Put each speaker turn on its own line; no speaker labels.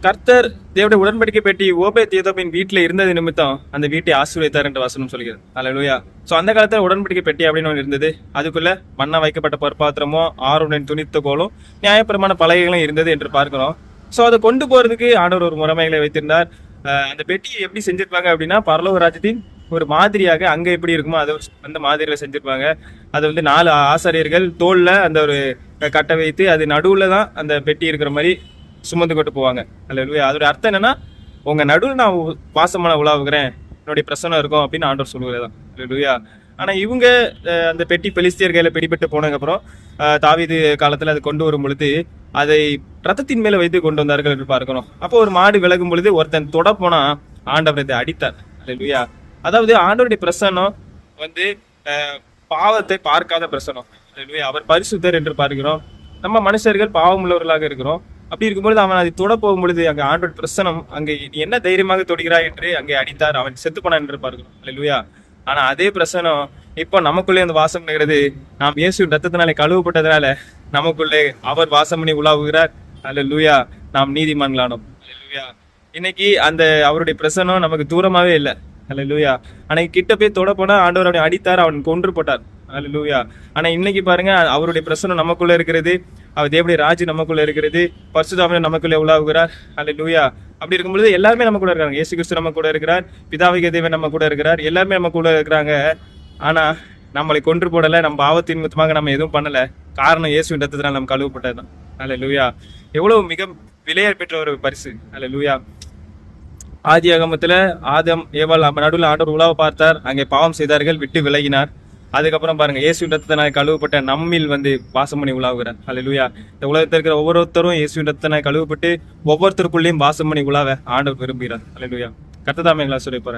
கர்த்தர் தேவனுடைய உடன்படிக்கை பெட்டி ஓபேத் ஏதோமின் வீட்டுல இருந்தது நிமித்தம் அந்த வீட்டை ஆசீர்வதித்தார் என்று வசனம் சொல்கிறது. அல்லேலூயா. சோ அந்த காலத்துல உடன்படிக்கை பெட்டி அப்படின்னு ஒன்று இருந்தது. அதுக்குள்ள மண்ணா வைக்கப்பட்ட பொற்பாத்திரமும் ஆரோனின் துணித்த கோலும் நியாயப்பிரமாண பலகைகளும் இருந்தது என்று பார்க்கிறோம். சோ அதை கொண்டு போறதுக்கு ஆண்டவர் ஒரு முறைமைகளை வைத்திருந்தார். அந்த பெட்டியை எப்படி செஞ்சிருப்பாங்க அப்படின்னா, பரலோக ராஜ்யத்தின் ஒரு மாதிரியாக அங்க எப்படி இருக்குமோ அதை அந்த மாதிரியில செஞ்சிருப்பாங்க. அது வந்து 4 ஆசாரியர்கள் தோல்ல அந்த ஒரு கட்டை வைத்து அது நடுவுல தான் அந்த பெட்டி இருக்கிற மாதிரி சுமந்து கொண்டு போவாங்க. அல்லேலூயா. அதோட அர்த்தம் என்னன்னா, உங்க நடுவில் நான் வாசமான உலாவுகிறேன், என்னுடைய பிரசனம் இருக்கும் அப்படின்னு ஆண்டவர் சொல்லுவதுதான். அல்லேலூயா. ஆனா இவங்க அந்த பெட்டி பெலிஸ்தியர் கையில பிடிபட்டு போனதுக்கு அப்புறம் தாவீது காலத்துல அது கொண்டு வரும் பொழுது அதை ரத்தத்தின் மேல வைத்து கொண்டு வந்தார்கள் என்று பார்க்கிறோம். அப்போ ஒரு மாடு விலகும் பொழுது ஒருத்தன் தொட போனா ஆண்டவர் இதை அடித்தார். அல்லேலூயா. அதாவது ஆண்டவருடைய பிரசனம் வந்து பாவத்தை பார்க்காத பிரசனம். அல்லேலூயா. அவர் பரிசுத்தர் என்று பார்க்கிறோம். நம்ம மனுஷர்கள் பாவம் உள்ளவர்களாக இருக்கிறோம். அப்படி இருக்கும்பொழுது அவன் அதை தொட போகும் பொழுது அங்க ஆண்டோட பிரசனம் அங்கே நீ என்ன தைரியமாக தொடுகிறாய் என்று அங்கே அடித்தார், அவன் செத்து போனான் என்று பார்க்கிறோம். அல்லேலூயா. ஆனா அதே பிரசனம் இப்போ நமக்குள்ளே அந்த வாசம் பண்ணுகிறது. நாம் இயேசுவின் ரத்தத்தினாலே கழுவப்பட்டதுனால நமக்குள்ளே அவர் வாசம் பண்ணி உலாவுகிறார். அல்லேலூயா. நாம் நீதிமான்களானோம். அல்லேலூயா. இன்னைக்கு அந்த அவருடைய பிரசனம் நமக்கு தூரமாவே இல்லை. அல்லேலூயா. அன்னைக்கு கிட்ட போய் தொட போனா ஆண்டவர் அவனை அடித்தார், அவன் கொன்று போட்டார். அல்லேலூயா. ஆனா இன்னைக்கு பாருங்க, அவருடைய பிரசனம் நமக்குள்ள இருக்கிறது, அவர் தேவனுடைய ராஜ்யம் நமக்குள்ள இருக்கிறது, பரிசுத்தாவியானவர் நமக்குள்ளே உலாவுகிறார். அல்லேலூயா. அப்படி இருக்கும் பொழுது எல்லாருமே நம்ம கூட இருக்காங்க. இயேசு கிறிஸ்து நம்ம கூட இருக்கிறார், பிதாவிக தேவன் நம்ம கூட இருக்கிறார், எல்லாருமே நம்ம கூட இருக்கிறாங்க. ஆனா நம்மளை கொன்று போடல, நம்ம பாவத்தின் நிமித்தமாக நம்ம எதுவும் பண்ணல. காரணம் இயேசுவின் ரத்தத்தினால் நம்ம கழுவப்பட்டதுதான். அல்லேலூயா. எவ்வளவு மிக விலையேற பெற்ற ஒரு பரிசு. அல்லேலூயா. ஆதி ஆகமத்துல ஆதம் ஏவாள் நடுவில் ஆண்டவர் உலாவை பார்த்தார், அங்கே பாவம் செய்தார்கள், விட்டு விலகினார். அதுக்கப்புறம் பாருங்க, இயேசுவின் ரத்தத்தினால் கழுவப்பட்ட நம்மில் வந்து வாசம் பண்ணி உலாவுகிறார். அல்லேலூயா. இந்த உலகத்தில் இருக்கிற ஒவ்வொருத்தரும் இயேசுவின் ரத்தத்தினால் கழுவப்பட்டு ஒவ்வொருத்தருக்குள்ளேயும் வாசம் பண்ணி உலாவ ஆண்டவர் விரும்புகிறார். அல்லேலூயா. கர்த்தர் தாமே எங்களை ஆசீர்வதிப்பாராக.